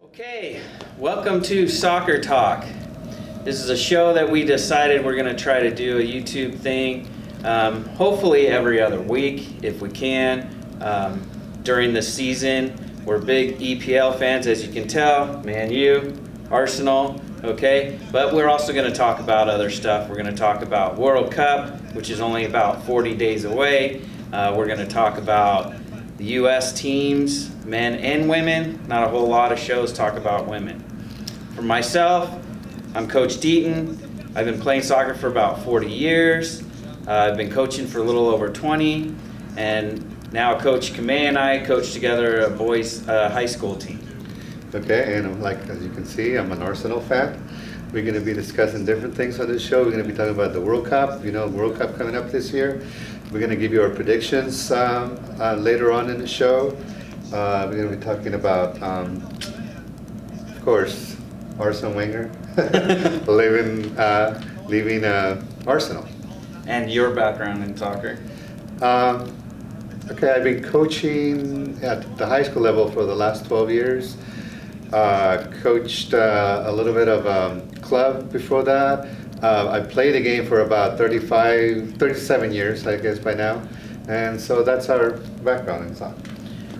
Okay, welcome to Soccer Talk. This is a show that we decided we're going to try to do a YouTube thing, hopefully every other week if we can. During the season, we're big EPL fans, as you can tell, Man U, Arsenal, okay? But we're also going to talk about other stuff. We're going to talk about World Cup, which is only about 40 days away. We're going to talk about the U.S. teams, men and women. Not a whole lot of shows talk about women. For myself, I'm Coach Deaton. I've been playing soccer for about 40 years. I've been coaching for a little over 20. And now Coach Kamei and I coach together a boys high school team. Okay, and as you can see, I'm an Arsenal fan. We're going to be discussing different things on this show. We're going to be talking about the World Cup, World Cup coming up this year. We're going to give you our predictions later on in the show. We're going to be talking about, of course, Arsene Wenger leaving Arsenal. And your background in soccer? Okay, I've been coaching at the high school level for the last 12 years. Coached a little bit of club before that. I played the game for about 37 years, I guess, by now. And so that's our background in soccer.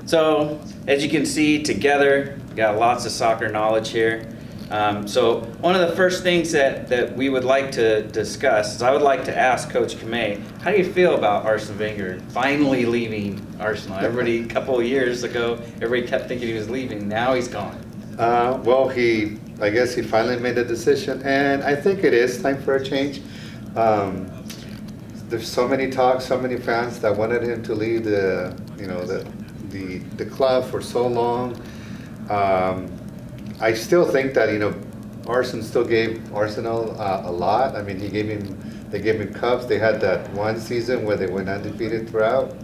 So, as you can see, together, we got lots of soccer knowledge here. So, one of the first things that we would like to discuss is I would like to ask Coach Kamei, how do you feel about Arsene Wenger finally leaving Arsenal? Everybody, a couple of years ago, everybody kept thinking he was leaving. Now he's gone. Well, I guess he finally made a decision, and I think it is time for a change. There's so many talks, so many fans that wanted him to leave the club for so long. I still think that Arsene still gave Arsenal a lot. I mean, they gave him cups. They had that one season where they went undefeated throughout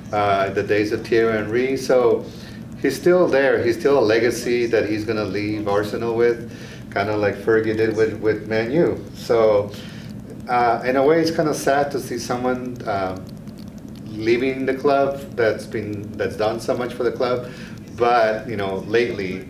the days of Thierry Henry. So he's still there. He's still a legacy that he's going to leave Arsenal with, kind of like Fergie did with Man U. So in a way, it's kind of sad to see someone leaving the club that's done so much for the club. But lately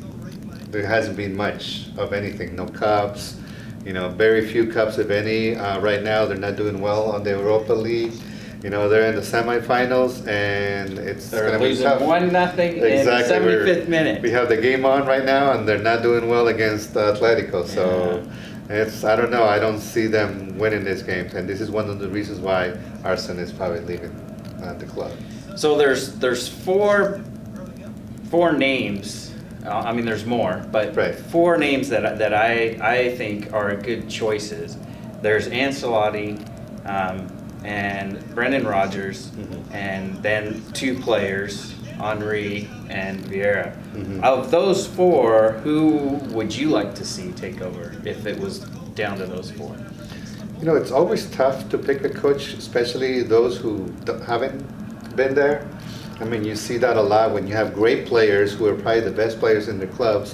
there hasn't been much of anything. No cups. Very few cups, if any. Right now, they're not doing well on the Europa League. They're in the semifinals, and They're going to be tough. 1-0 in the 75th minute. We have the game on right now, and they're not doing well against Atletico. So I don't know. I don't see them winning this game, and this is one of the reasons why Arsene is probably leaving the club. So there's four names. I mean, there's more, but right. Four names that I think are good choices. There's Ancelotti. And Brendan Rodgers, mm-hmm. and then two players, Henry and Vieira. Mm-hmm. Of those four, who would you like to see take over if it was down to those four? It's always tough to pick a coach, especially those who haven't been there. I mean, you see that a lot when you have great players who are probably the best players in their clubs,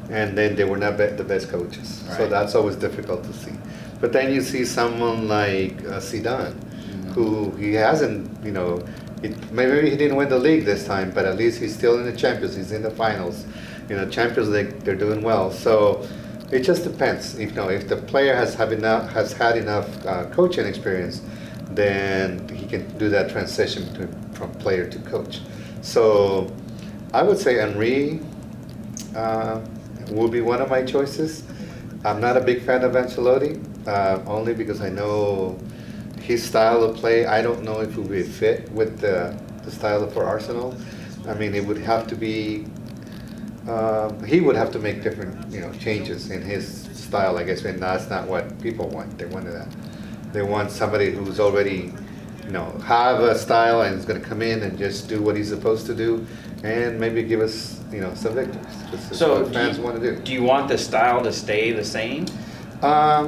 and then they were not the best coaches. Right. So that's always difficult to see. But then you see someone like Zidane, who he hasn't, maybe he didn't win the league this time, but at least he's still in the Champions. He's in the finals. Champions League, they're doing well. So it just depends. If the player has had enough coaching experience, then he can do that transition from player to coach. So I would say Henry will be one of my choices. I'm not a big fan of Ancelotti, only because I know his style of play. I don't know if it would fit with the style for Arsenal. I mean, it would have to be. He would have to make different, changes in his style. I guess, and that's not what people want. They want that. They want somebody who's already, have a style and is going to come in and just do what he's supposed to do, and maybe give us, some victories. That's what fans want to do. Do you want the style to stay the same? I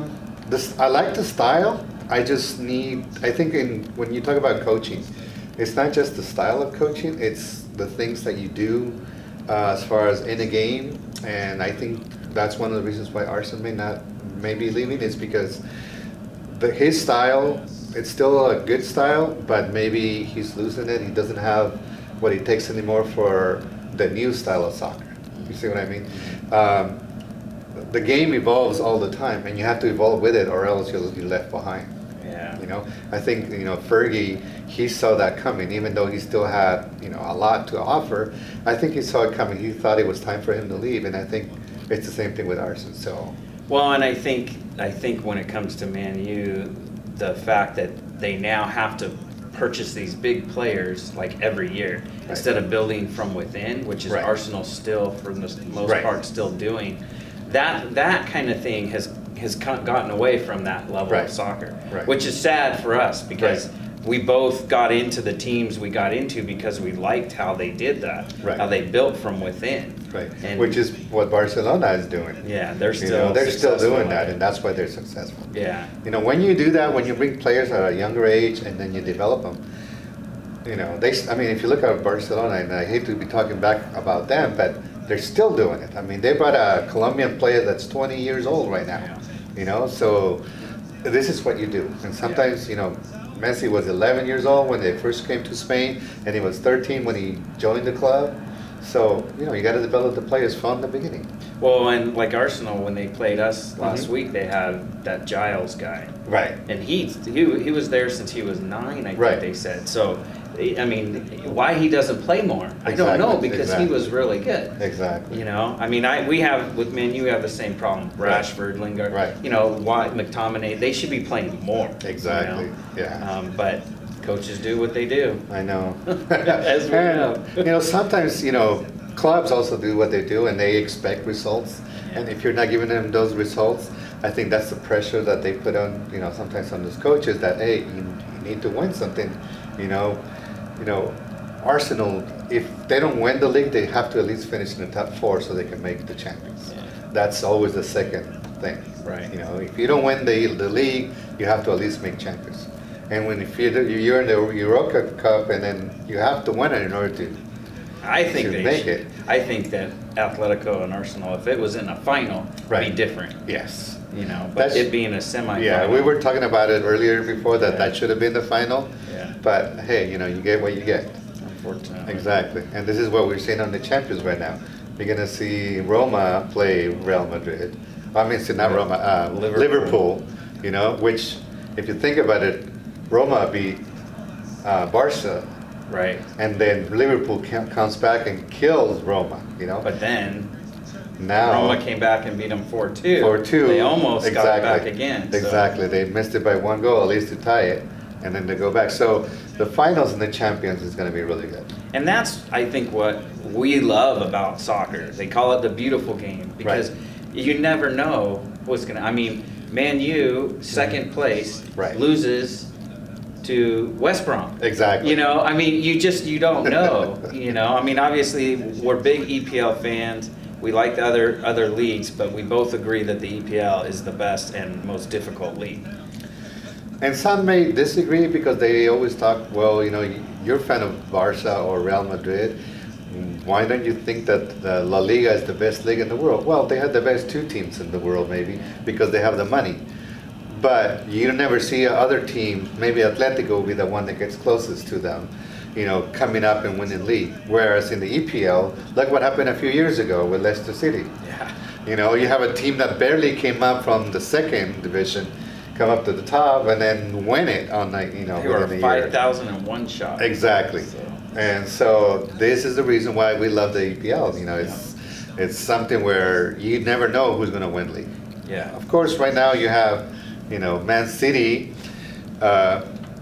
like the style. I think when you talk about coaching, it's not just the style of coaching, it's the things that you do as far as in a game. And I think that's one of the reasons why Arsene may be leaving, is because his style, it's still a good style, but maybe he's losing it. He doesn't have what it takes anymore for the new style of soccer. You see what I mean? The game evolves all the time, and you have to evolve with it, or else you'll be left behind. Yeah. You know, I think, Fergie, he saw that coming, even though he still had, a lot to offer. I think he saw it coming. He thought it was time for him to leave, and I think it's the same thing with Arson. So, Well, and I think when it comes to Man U, the fact that they now have to purchase these big players like every year instead of building from within, which is Right. Arsenal still for the most Right. part still doing. That kind of thing has gotten away from that level Right. of soccer, Right. which is sad for us because we both got into the teams we got into because we liked how they did that, Right. how they built from within. right, And- which is what Barcelona is doing. Yeah, they're You still know, they're still successful doing at that, it. and that's why they're successful. Yeah. When you do that, when you bring players at a younger age and then you develop them, if you look at Barcelona, and I hate to be talking back about them, but they're still doing it. I mean, they brought a Colombian player that's 20 years old right now. So this is what you do. And sometimes, Messi was 11 years old when they first came to Spain, and he was 13 when he joined the club. So, you got to develop the players from the beginning. Well, and like Arsenal, when they played us last week, they had that Giles guy. Right. And he was there since he was 9, I think Right. they said. So, I mean, why he doesn't play more? I don't know, Exactly, because exactly. he was really good. Exactly. We have, with Man U, we have the same problem. Right. Rashford, Lingard, Right. Why McTominay, they should be playing more. Exactly, yeah. But coaches do what they do. I know. As we know. Sometimes, clubs also do what they do and they expect results. And if you're not giving them those results, I think that's the pressure that they put on, sometimes on those coaches that, hey, you need to win something. Arsenal, if they don't win the league, they have to at least finish in the top 4 so they can make the champions. Yeah. That's always the second thing. Right. If you don't win the league, you have to at least make champions. And if you're in the Europa Cup, and then you have to win it in order to I think to they make should. it. I think that Atletico and Arsenal, if it was in a final, Right. it'd be different. Yes. But That's- it being a semifinal. Yeah, we were talking about it earlier before that Yeah. that should have been the final. Yeah. But hey, you get what you get. Unfortunately. Exactly. And this is what we're seeing on the champions right now. You're gonna see Roma play Real Madrid. Not Roma, Liverpool. Liverpool. Which, if you think about it, Roma beat Barca, Right. and then Liverpool comes back and kills Roma. But then Now Roma came back and beat them 4-2. 4-2. They almost got Exactly. back again. so- Exactly. They missed it by 1 goal, at least to tie it, and then they go back. So the finals and the champions is going to be really good. And that's, I think, what we love about soccer. They call it the beautiful game because you never know what's going to. Man U, second place, Right. loses to West Brom. Exactly. You don't know. Obviously, we're big EPL fans. We like the other leagues, but we both agree that the EPL is the best and most difficult league. And some may disagree because they always talk, well, you're a fan of Barca or Real Madrid. Why don't you think that the La Liga is the best league in the world? Well, they have the best 2 teams in the world, maybe, because they have the money. But you never see other teams, maybe Atletico will be the one that gets closest to them, coming up and winning league. Whereas in the EPL, look what happened a few years ago with Leicester City. Yeah. You have a team that barely came up from the 2nd division, come up to the top, and then win it on They were within a year. 5,001 shots. Exactly. So- And so this is the reason why we love the EPL. It's something where you never know who's going to win league. Yeah. Of course, right now you have, Man City,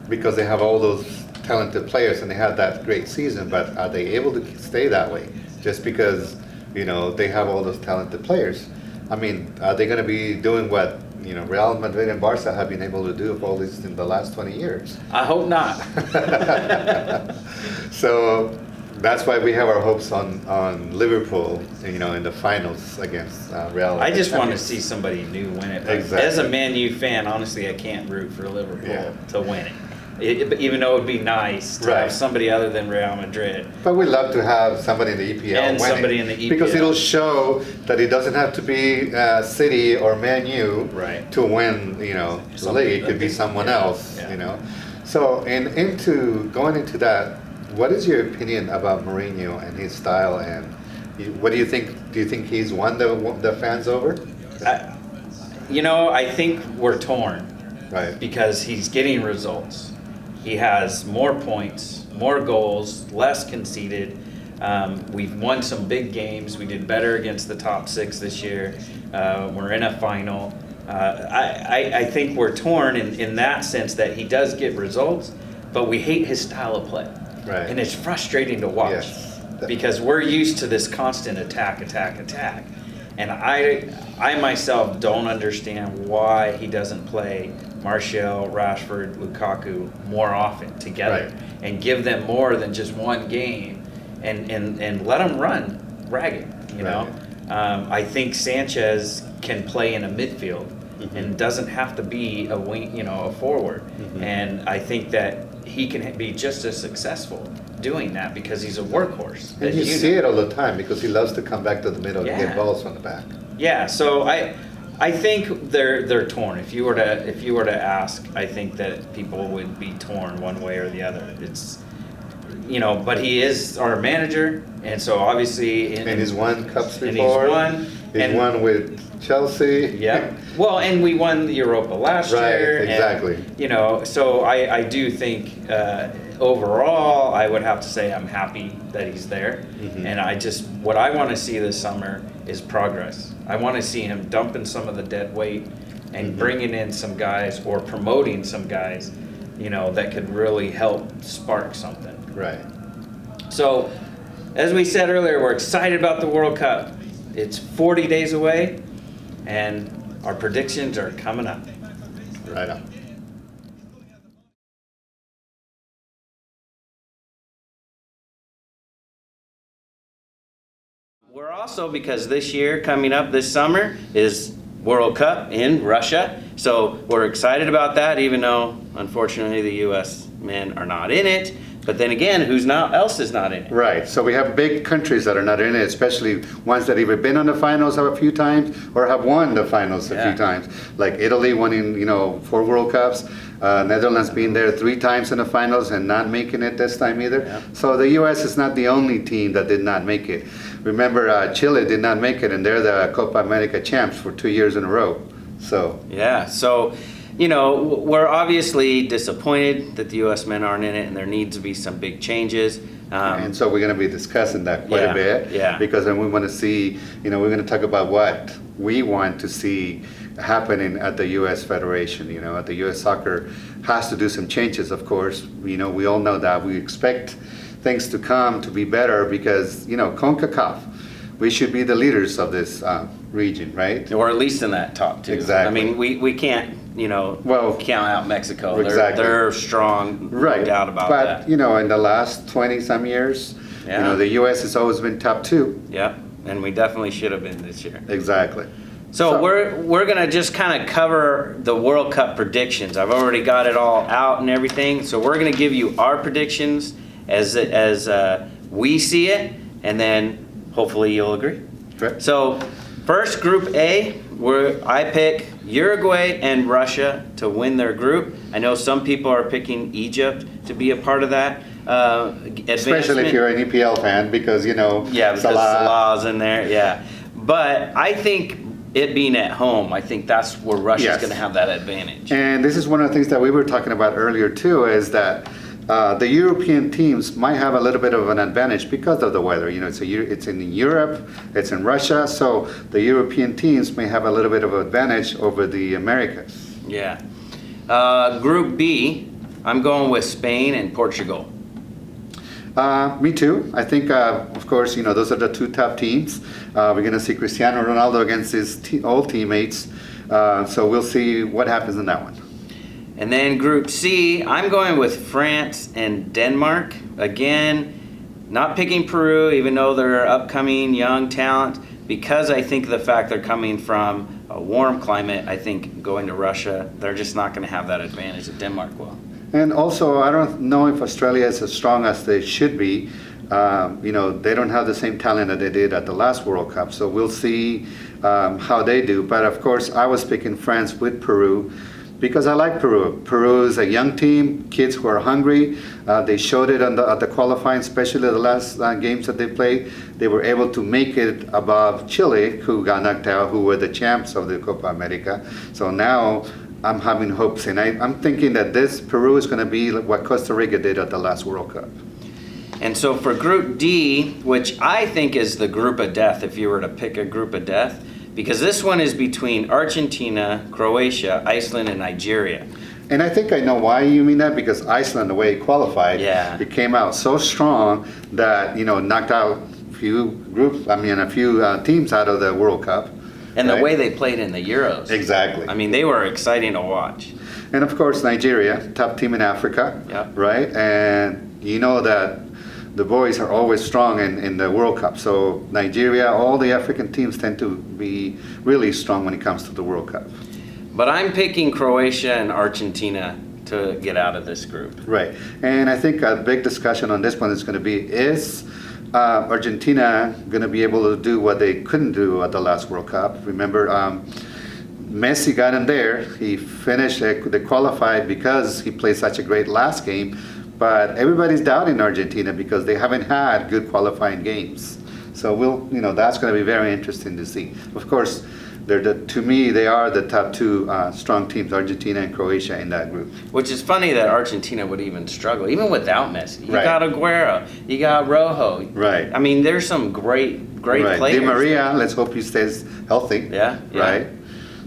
because they have all those talented players and they had that great season. But are they able to stay that way just because they have all those talented players? Are they going to be doing what Real Madrid and Barca have been able to do for all this in the last 20 years? I hope not. So that's why we have our hopes on Liverpool, in the finals against Real. I just want to see somebody new win it. But Exactly. As a Man U fan, honestly, I can't root for Liverpool Yeah. to win it. Even though it would be nice to Right. have somebody other than Real Madrid. But we love to have somebody in the EPL And win somebody it, in the E because EPL. it'll show that it doesn't have to be City or Man U Right. to win, the Somebody league. It could be that- someone yeah, else, yeah. So, going into that, what is your opinion about Mourinho and his style and What do you think? Do you think he's won the fans over? I think we're torn. Right. Because he's getting results. He has more points, more goals, less conceded. We've won some big games. We did better against the top 6 this year. We're in a final. I think we're torn in that sense that he does get results, but we hate his style of play. Right. And it's frustrating to watch. Yes. Because we're used to this constant attack. And I myself don't understand why he doesn't play Martial, Rashford, Lukaku more often together, Right. and give them more than just one game and let them run ragged, you know? I think Sanchez can play in a midfield and doesn't have to be a wing, a forward. And I think that he can be just as successful doing that because he's a workhorse. And you see it all the time because he loves to come back to the middle and get balls from the back. Yeah, so I think they're torn. If you were to ask, I think that people would be torn one way or the other. It's but he is our manager, and so obviously and he's won cups before. He's won with Chelsea. Yeah. Well, and we won the Europa last year. Exactly. And, so I do think overall, I would have to say I'm happy that he's there. And what I want to see this summer is progress. I want to see him dumping some of the dead weight and bringing in some guys or promoting some guys, that could really help spark something. Right. So, as we said earlier, we're excited about the World Cup. It's 40 days away, and our predictions are coming up. Right on. We're also, because this year coming up this summer is World Cup in Russia, so we're excited about that, even though unfortunately the U.S. men are not in it. But then again, else is not in it? Right. So we have big countries that are not in it, especially ones that either been on the finals a few times or have won the finals a few times. Like Italy winning, 4 World Cups. Netherlands being there 3 times in the finals and not making it this time either. Yeah. So the U.S. is not the only team that did not make it. Remember, Chile did not make it, and they're the Copa America champs for 2 years in a row. So yeah. So. We're obviously disappointed that the U.S. men aren't in it, and there needs to be some big changes. And so we're going to be discussing that quite a bit. Yeah. Because then we want to see, we're going to talk about what we want to see happening at the U.S. Federation. At the U.S. Soccer has to do some changes, of course. We all know that. We expect things to come to be better because, CONCACAF, we should be the leaders of this region, right? Or at least in that top 2. Exactly. I mean, we can't, count out Mexico. Exactly. They're strong, right. No doubt about that. But, in the last 20-some years, the U.S. has always been top 2. Yep, and we definitely should have been this year. Exactly. So we're going to just kind of cover the World Cup predictions. I've already got it all out and everything. So we're going to give you our predictions as we see it, and then hopefully you'll agree. Right. So first, Group A, I pick Uruguay and Russia to win their group. I know some people are picking Egypt to be a part of that. Especially if you're an EPL fan, because because Salah's in there. Yeah, but I think it being at home, I think that's where Russia's going to have that advantage. And this is one of the things that we were talking about earlier too, is that the European teams might have a little bit of an advantage because of the weather. It's in Europe, it's in Russia, so the European teams may have a little bit of an advantage over the Americas. Yeah. Group B, I'm going with Spain and Portugal. Me too. I think, of course, those are the 2 top teams. We're going to see Cristiano Ronaldo against his old teammates, so we'll see what happens in that one. And then Group C, I'm going with France and Denmark. Again, not picking Peru, even though they're upcoming young talent, because I think the fact they're coming from a warm climate, I think going to Russia, they're just not going to have that advantage that Denmark will. And also, I don't know if Australia is as strong as they should be. They don't have the same talent that they did at the last World Cup, so we'll see how they do. But of course, I was picking France with Peru. Because I like Peru. Peru is a young team, kids who are hungry. They showed it at the qualifying, especially the last games that they played. They were able to make it above Chile, who got knocked out, who were the champs of the Copa America. So now I'm having hopes, and I'm thinking that this Peru is going to be what Costa Rica did at the last World Cup. And so for Group D, which I think is the group of death, if you were to pick a group of death, because this one is between Argentina, Croatia, Iceland, and Nigeria. And I think I know why you mean that, because Iceland, the way it qualified, it came out so strong that, knocked out a few teams out of the World Cup. And the way they played in the Euros. Exactly. I mean, they were exciting to watch. And of course, Nigeria, top team in Africa, right? And you know that the boys are always strong in the World Cup. So Nigeria, all the African teams tend to be really strong when it comes to the World Cup. But I'm picking Croatia and Argentina to get out of this group. Right. And I think a big discussion on this one is going to be, is Argentina going to be able to do what they couldn't do at the last World Cup? Remember, Messi got in there. He finished, they qualified because he played such a great last game. But everybody's doubting Argentina because they haven't had good qualifying games. So that's going to be very interesting to see. Of course, to me, they are the top two strong teams, Argentina and Croatia, in that group. Which is funny that Argentina would even struggle, even without Messi. You got Aguero, you got Rojo. Right. I mean, there's some great players. Di Maria, let's hope he stays healthy. Yeah. Right.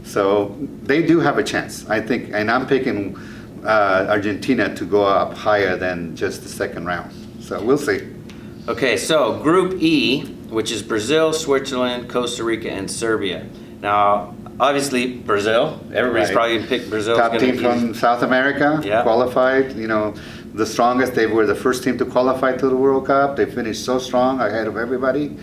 So they do have a chance, I think, and I'm picking Argentina to go up higher than just the second round. So we'll see. Okay, so Group E, which is Brazil, Switzerland, Costa Rica, and Serbia. Now, obviously, Brazil. Everybody's probably going to pick Brazil. Top team from South America, qualified. The strongest. They were the first team to qualify to the World Cup. They finished so strong, ahead of everybody.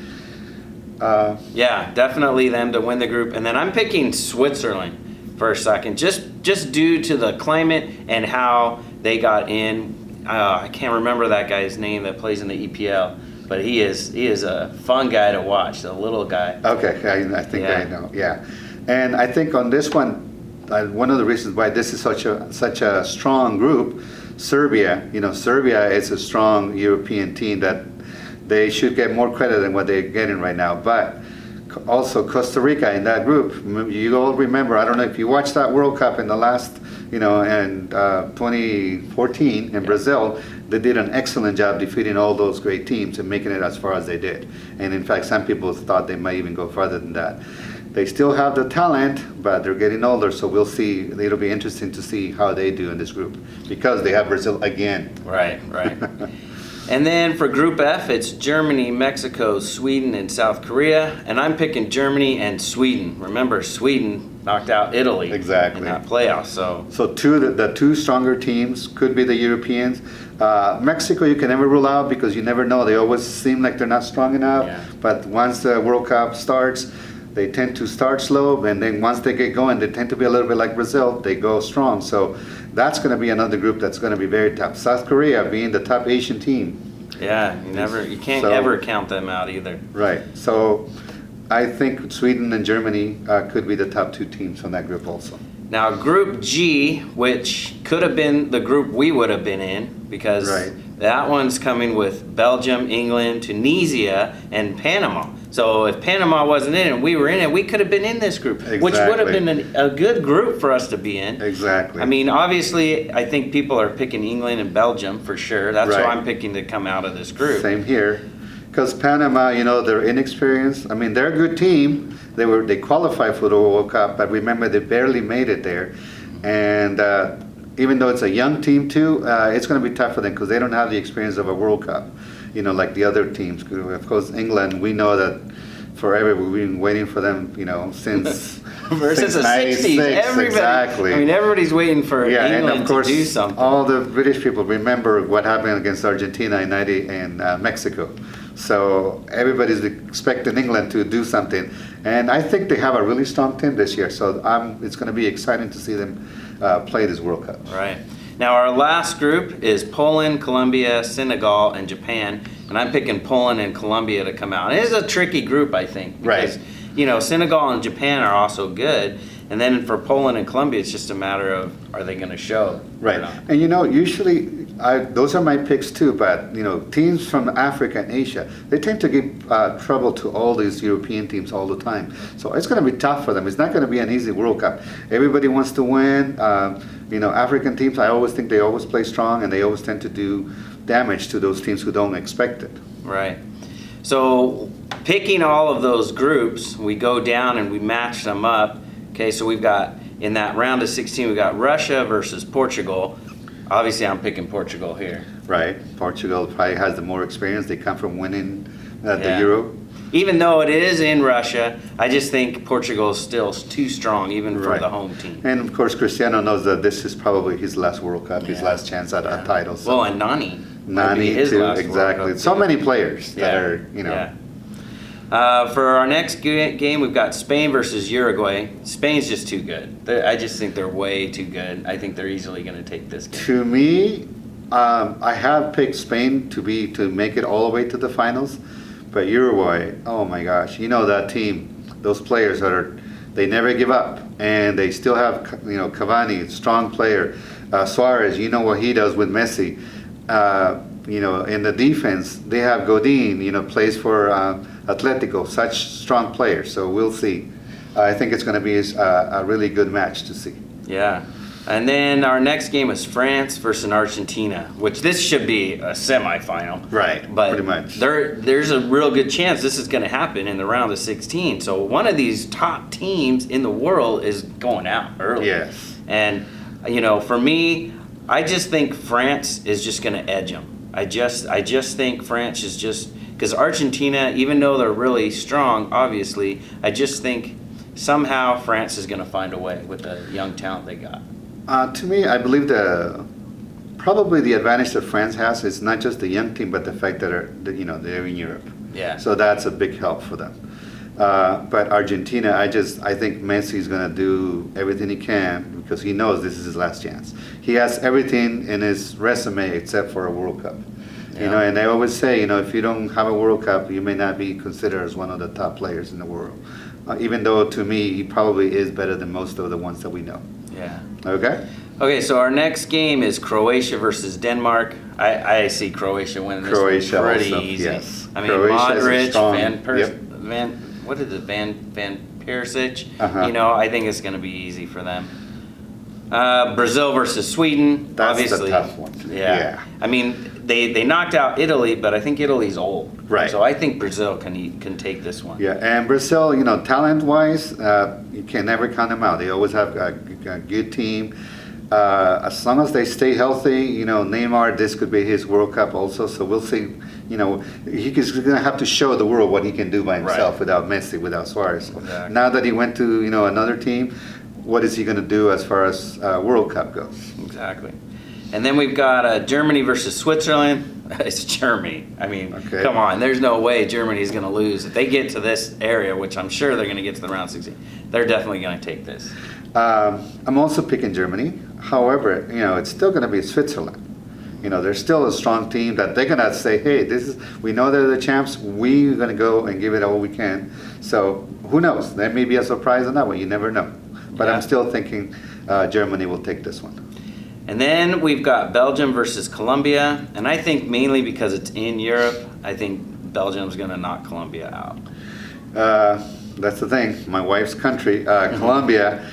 Definitely them to win the group. And then I'm picking Switzerland for a second, just due to the climate and how they got in. I can't remember that guy's name that plays in the EPL, but he is a fun guy to watch, a little guy. Okay, I think I know. Yeah, and I think on this one, one of the reasons why this is such a strong group, Serbia. Serbia is a strong European team that they should get more credit than what they're getting right now, but also Costa Rica in that group. You all remember, I don't know if you watched that World Cup in the last, in 2014 in Brazil, they did an excellent job defeating all those great teams and making it as far as they did. And in fact, some people thought they might even go further than that. They still have the talent, but they're getting older, so we'll see. It'll be interesting to see how they do in this group because they have Brazil again. Right. And then for Group F, it's Germany, Mexico, Sweden, and South Korea. And I'm picking Germany and Sweden. Remember, Sweden knocked out Italy in that playoff. So the two stronger teams could be the Europeans. Mexico, you can never rule out because you never know. They always seem like they're not strong enough. Yeah. But once the World Cup starts, they tend to start slow. And then once they get going, they tend to be a little bit like Brazil. They go strong. So that's going to be another group that's going to be very tough. South Korea being the top Asian team. Yeah, you can't ever count them out either. Right. So I think Sweden and Germany could be the top two teams from that group also. Now Group G, which could have been the group we would have been in, because that one's coming with Belgium, England, Tunisia, and Panama. So if Panama wasn't in it and we were in it, we could have been in this group, which would have been a good group for us to be in. Exactly. I mean, obviously, I think people are picking England and Belgium for sure. That's who I'm picking to come out of this group. Same here. Because Panama, they're inexperienced. I mean, they're a good team. They qualified for the World Cup, but remember, they barely made it there. And even though it's a young team too, it's going to be tough for them because they don't have the experience of a World Cup, like the other teams. Of course, England, we know that forever we've been waiting for them, since since the 60s. Exactly. I mean, everybody's waiting for England and of course, to do something. All the British people remember what happened against Argentina in '90 and Mexico. So everybody's expecting England to do something. And I think they have a really strong team this year. So it's going to be exciting to see them play this World Cup. Right. Now our last group is Poland, Colombia, Senegal, and Japan. And I'm picking Poland and Colombia to come out. And it is a tricky group, I think. Because, Senegal and Japan are also good. And then for Poland and Colombia, it's just a matter of, are they going to show? Right. Or not? And usually, those are my picks too, but teams from Africa and Asia, they tend to give trouble to all these European teams all the time. So it's going to be tough for them. It's not going to be an easy World Cup. Everybody wants to win. African teams, I always think they always play strong, and they always tend to do damage to those teams who don't expect it. Right. So picking all of those groups, we go down and we match them up. Okay, so we've got, in that round of 16, we've got Russia versus Portugal. Obviously, I'm picking Portugal here. Right. Portugal probably has the more experience. They come from winning the Euro. Even though it is in Russia, I just think Portugal is still too strong, even for the home team. And of course, Cristiano knows that this is probably his last World Cup, his last chance at a title. So. Well, and Nani too, exactly. So many players that are, Yeah. For our next game, we've got Spain versus Uruguay. Spain's just too good. I just think they're way too good. I think they're easily going to take this game. To me, I have picked Spain to make it all the way to the finals, but Uruguay, oh my gosh, that team, those players they never give up, and they still have Cavani, strong player, Suarez, what he does with Messi. In the defense, they have Godin, plays for Atletico, such strong players. So we'll see. I think it's going to be a really good match to see. Yeah. And then our next game is France versus Argentina, which this should be a semifinal. Right, but pretty much. There's a real good chance this is going to happen in the round of 16. So one of these top teams in the world is going out early. Yes. And, for me, I just think France is just going to edge them. I just think France is just, because Argentina, even though they're really strong, obviously, I just think somehow France is going to find a way with the young talent they got. To me, I believe probably the advantage that France has is not just the young team, but the fact that they're in Europe. Yeah. So that's a big help for them. But Argentina, I think Messi is going to do everything he can because he knows this is his last chance. He has everything in his resume except for a World Cup. Yeah. And they always say, if you don't have a World Cup, you may not be considered as one of the top players in the world. Even though, to me, he probably is better than most of the ones that we know. Yeah. Okay, so our next game is Croatia versus Denmark. I see Croatia winning this Croatia one pretty also, easy. yes. I mean, Croatia is Modric, strong. Van Perisic. Uh-huh. I think it's going to be easy for them. Brazil versus Sweden. That's obviously, the tough one. Yeah. I mean, they knocked out Italy, but I think Italy's old. Right. So I think Brazil can take this one. Yeah, and Brazil, talent-wise, you can never count them out. They always have a good team. As long as they stay healthy, Neymar, this could be his World Cup also. So we'll see. He's going to have to show the world what he can do by himself without Messi, without Suarez. Exactly. Now that he went to another team, what is he going to do as far as World Cup goes? Exactly. And then we've got Germany versus Switzerland. It's Germany. I mean, Come on. There's no way Germany's going to lose. If they get to this area, which I'm sure they're going to get to the round 16, they're definitely going to take this. I'm also picking Germany. However, it's still going to be Switzerland. They're still a strong team that they're going to say, hey, we know they're the champs. We're going to go and give it all we can. So who knows? There may be a surprise on that one. You never know. But I'm still thinking Germany will take this one. And then we've got Belgium versus Colombia. And I think mainly because it's in Europe, I think Belgium's going to knock Colombia out. That's the thing. My wife's country, Colombia,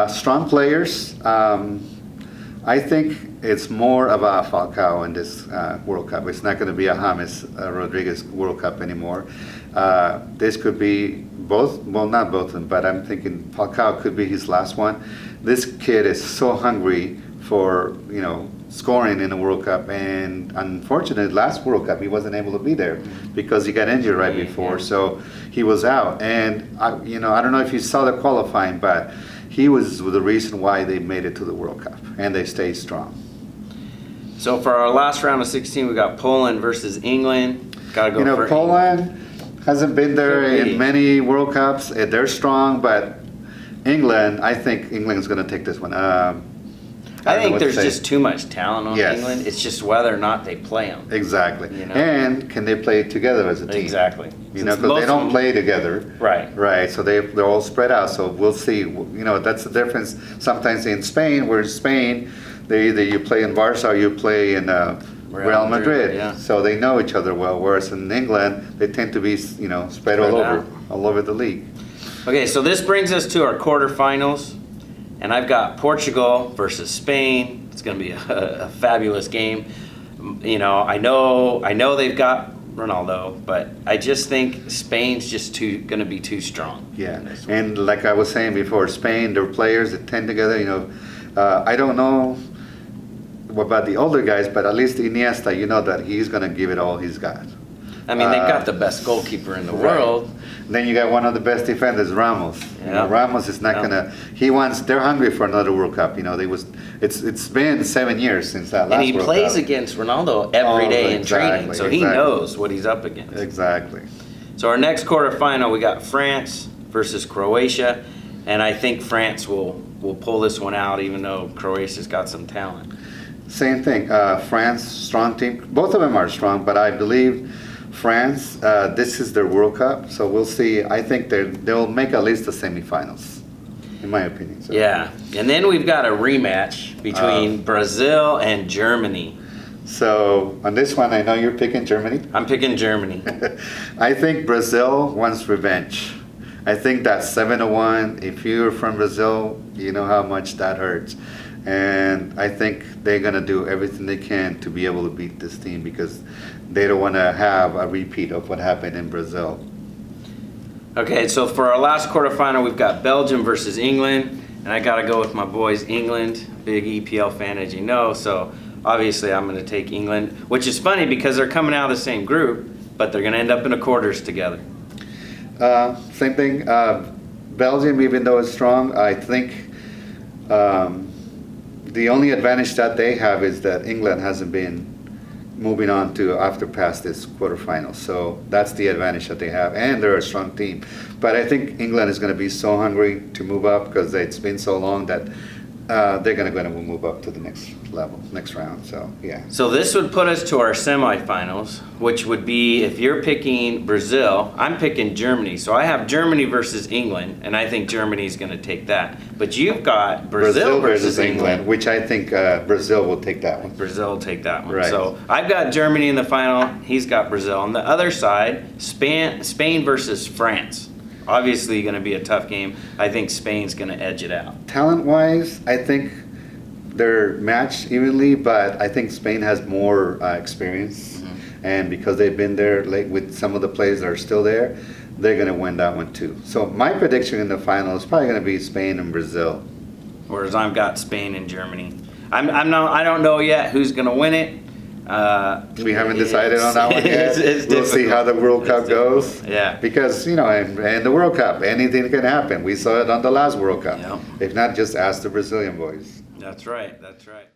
strong players. I think it's more of a Falcao in this World Cup. It's not going to be a James Rodriguez World Cup anymore. This could be both, well, not both of them, but I'm thinking Falcao could be his last one. This kid is so hungry for, scoring in the World Cup, and unfortunately, last World Cup he wasn't able to be there because he got injured right before, so he was out. And I don't know if you saw the qualifying, but he was the reason why they made it to the World Cup, and they stayed strong. So for our last round of 16, we got Poland versus England. Gotta go for Poland hasn't been there in many World Cups. They're strong, but England, I think England's going to take this one. I think would there's say. just too much talent on Yes. England. It's just whether or not they play them. Exactly. You know? And can they play together as a team? Exactly. You know, Since because most they of don't them- play together. Right. Right, so they're all spread out, so we'll see. You know, that's the difference sometimes in Spain, where in Spain, they either you play in Barca or you play in Real Madrid. yeah. So they know each other well, whereas in England, they tend to be, you know, spread Spread all over the league. Okay, so this brings us to our quarterfinals, and I've got Portugal versus Spain. It's going to be a fabulous game. You know, I know they've got Ronaldo, but I just think Spain's just going to be too strong. Yeah, in this one. and like I was saying before, Spain, their players that tend together, you know, I don't know about the older guys, but at least Iniesta, you know that he's going to give it all he's got. I mean, they've got the best goalkeeper in the world. Then you got one of the best defenders, Ramos. You know, Yeah. Ramos is not gonna. They're hungry for another World Cup. You know, it's been 7 years since that last And he World plays Cup. against Ronaldo every day in training, so he exactly. knows what he's up against. Exactly. So our next quarterfinal, we got France versus Croatia, and I think France will pull this one out, even though Croatia's got some talent. Same thing. France, strong team. Both of them are strong, but I believe France. This is their World Cup, so we'll see. I think they'll make at least the semifinals, in my opinion. So. Yeah, and then we've got a rematch between Brazil and Germany. So on this one, I know you're picking Germany. I'm picking Germany. I think Brazil wants revenge. I think that 7-1, if you're from Brazil, you know how much that hurts. And I think they're going to do everything they can to be able to beat this team because they don't want to have a repeat of what happened in Brazil. Okay, so for our last quarterfinal, we've got Belgium versus England, and I got to go with my boys, England. Big EPL fan, as you know, so obviously I'm going to take England, which is funny because they're coming out of the same group, but they're going to end up in the quarters together. Same thing. Belgium, even though it's strong, I think the only advantage that they have is that England hasn't been moving on to after past this quarterfinal. So that's the advantage that they have, and they're a strong team. But I think England is going to be so hungry to move up because it's been so long that they're going to move up to the next level, next round. So yeah. So this would put us to our semifinals, which would be, if you're picking Brazil, I'm picking Germany. So I have Germany versus England, and I think Germany's going to take that. But you've got Brazil versus England. which I think Brazil will take that one. Brazil will take that one. Right. So I've got Germany in the final. He's got Brazil. On the other side, Spain versus France. Obviously going to be a tough game. I think Spain's going to edge it out. Talent-wise, I think they're matched evenly, but I think Spain has more experience. And because they've been there with some of the players that are still there, they're going to win that one too. So my prediction in the final is probably going to be Spain and Brazil. Whereas I've got Spain and Germany. I don't know yet who's going to win it. We haven't decided on that one yet. We'll see how the World Cup goes. Yeah. Because, you know, in the World Cup, anything can happen. We saw it on the last World Cup. Yeah. If not, just ask the Brazilian boys. That's right. That's right.